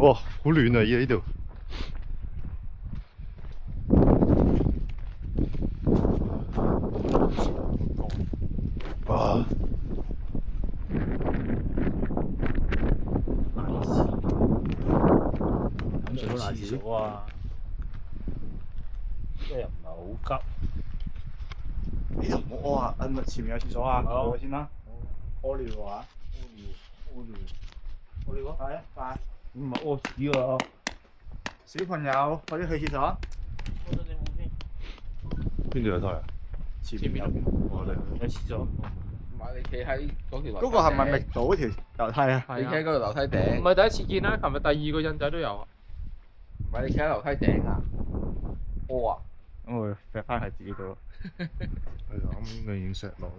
哇，好亂啊！依呢度。哇！飲上廁所啊！即係又唔係好急。你又唔好屙啊！前面有廁所啊，過去先啦。屙尿啊！屙尿啊！快啊！快！唔係屙屎喎！小朋友，快啲去廁所。屙咗隻冇先。邊度有台啊？前面有我哋有廁所。唔係你企喺嗰條樓梯嗰個係咪頂密島嗰條樓梯啊？你企喺嗰條樓梯頂，唔係第一次見啦，琴日第二個印仔都有啊。唔係你企喺樓梯頂啊？屙啊！咁我揈翻喺自己度咯。係啊，咁應該已經石落啦。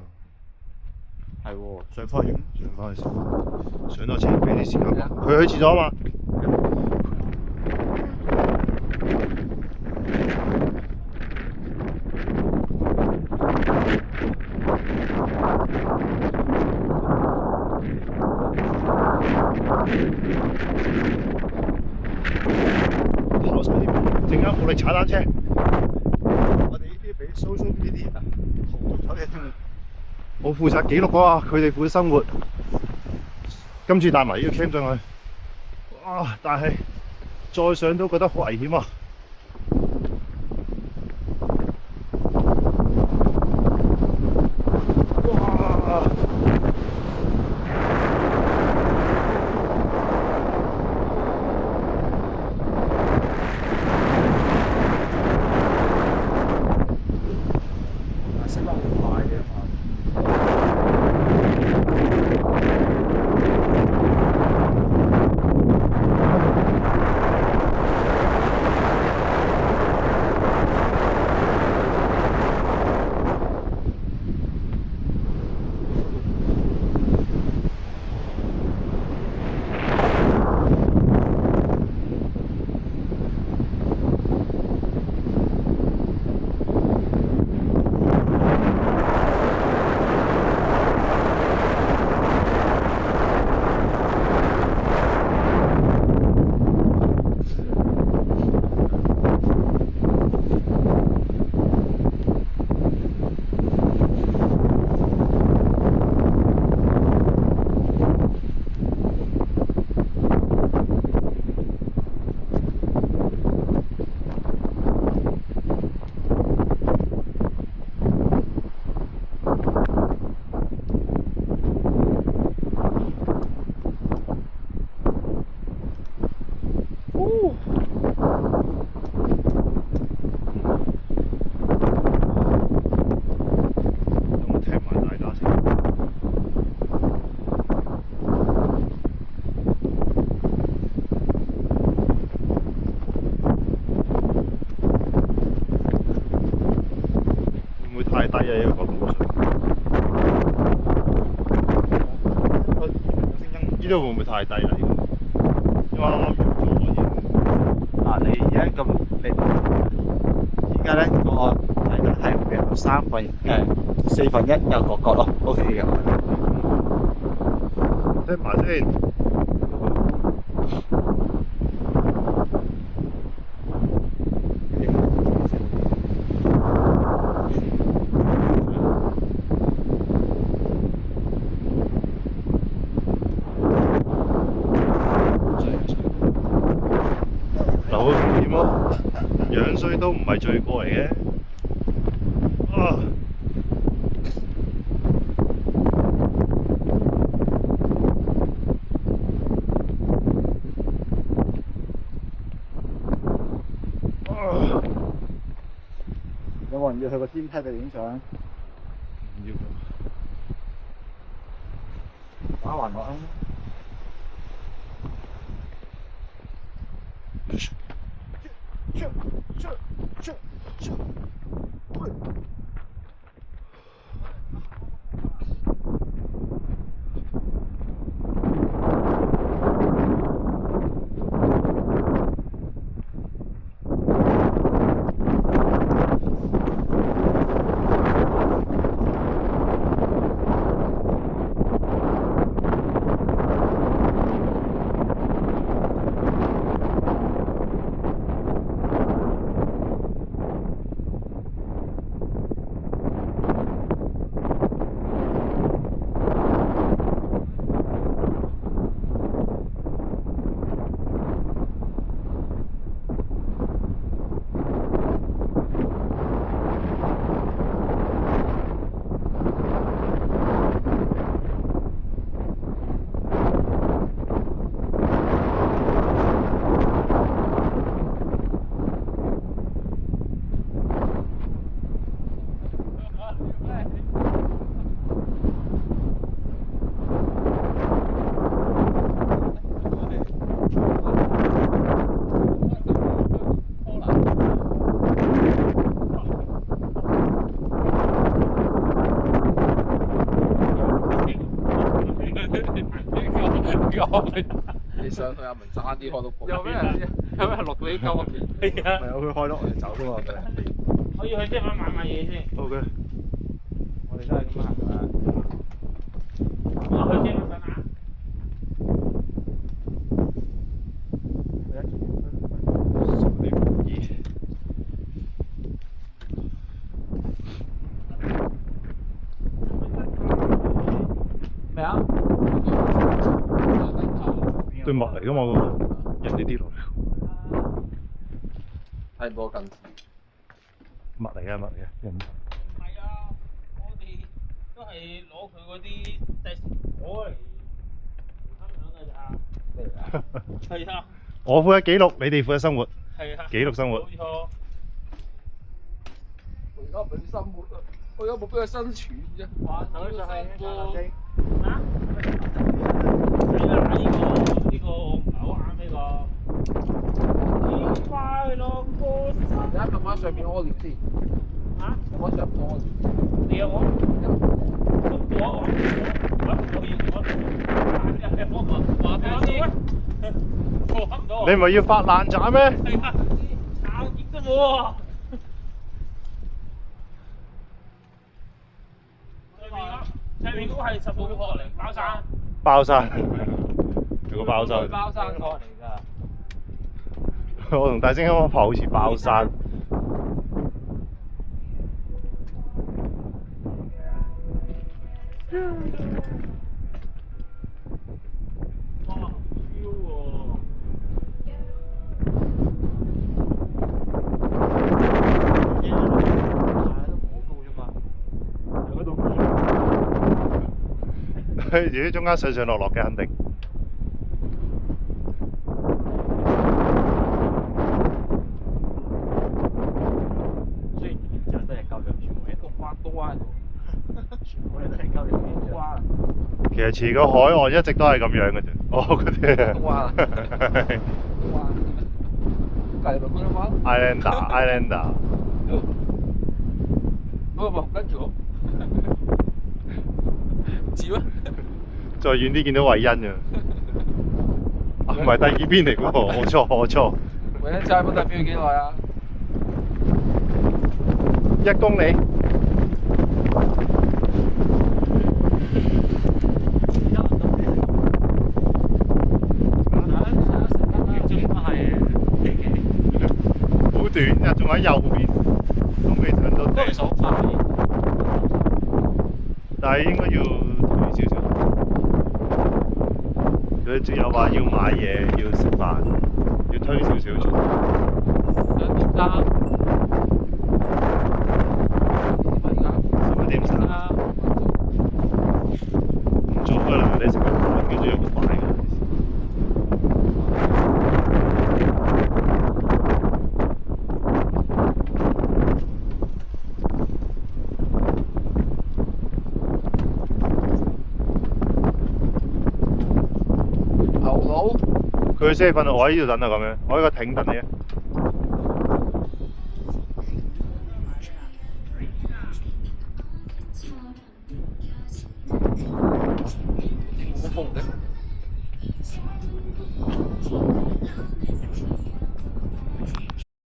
係喎，上翻影。上翻去先，上多次俾啲時間佢去廁所啊嘛。跑晒啲，陣間我哋踩單車。我哋呢啲俾 social media 荼毒咗嘅。我負責記錄啊，佢哋負責生活。今次帶埋呢個 cam 上去，哇！但係再上都覺得好危險啊！哇！升得好快嘅嘛。有冇踢埋大家先？會唔會太低啊？呢個角度上，呢度會唔會太低啦？呢個因為啱啱完咗已經。嗱，你而家咁，你而家咧個睇得係會有4分1有個角咯，OK 嘅。踢埋先。嗱，好危險咯，樣衰都唔係罪過嚟嘅。啊！有冇人要去個天梯度影相？唔要。打橫落啊！你上去阿明爭啲開到鋪。有咩人落到啲鳩啊？係啊，係佢開咯，我哋走噶嘛。我要去即係買嘢先。 OK。我哋都係咁行㗎啦。我去先等下。咩啊？對襪嚟噶嘛，嗰個人哋啲落嚟。睇唔到近視。襪嚟嘅，襪嚟嘅。唔係啊，我哋都係攞佢嗰啲製成果嚟分享㗎咋。咩嚟啊？係啊，我負責記錄，你哋負責生活，係啊，記錄生活。冇錯。我而家唔俾佢生活啊！我而家冇俾佢生存啫。哇！手就係嚇？係啦，呢個我唔係好啱呢個。快樂過生。而家撳翻上面屙尿先。嚇？撳翻上面屙尿。你有我？都我你唔係要發爛渣咩？係啊，炒熱都冇喎。上面嗰個係10號殼嚟，包山。包山，有個包山。包山殼嚟㗎。我同大聲啱啱跑好似包山。哇，超喎！佢自己中間上上落落嘅肯定。雖然現場都係夠樣，全部嘢都彎都彎，全部嘢都係夠樣嘅彎。其實前個海岸一直都係咁樣嘅啫。哦，嗰啲都彎啊！都彎。隔離咪嗰啲彎。Islander。唔，跟住我。知咩？再遠啲見到惠恩啊！唔係第二邊嚟嘅喎，我錯。惠恩齋本代表幾耐啊1公里。好短啊，仲喺右邊，都未上到地。爽快。但係應該要推少少。佢仲有話要買嘢，要食飯，要推少少做。11點3。唔早㗎啦，你食個飯叫做有個快㗎。牛佬。佢先瞓，我喺呢度等啊咁樣，我喺個艇等你啊。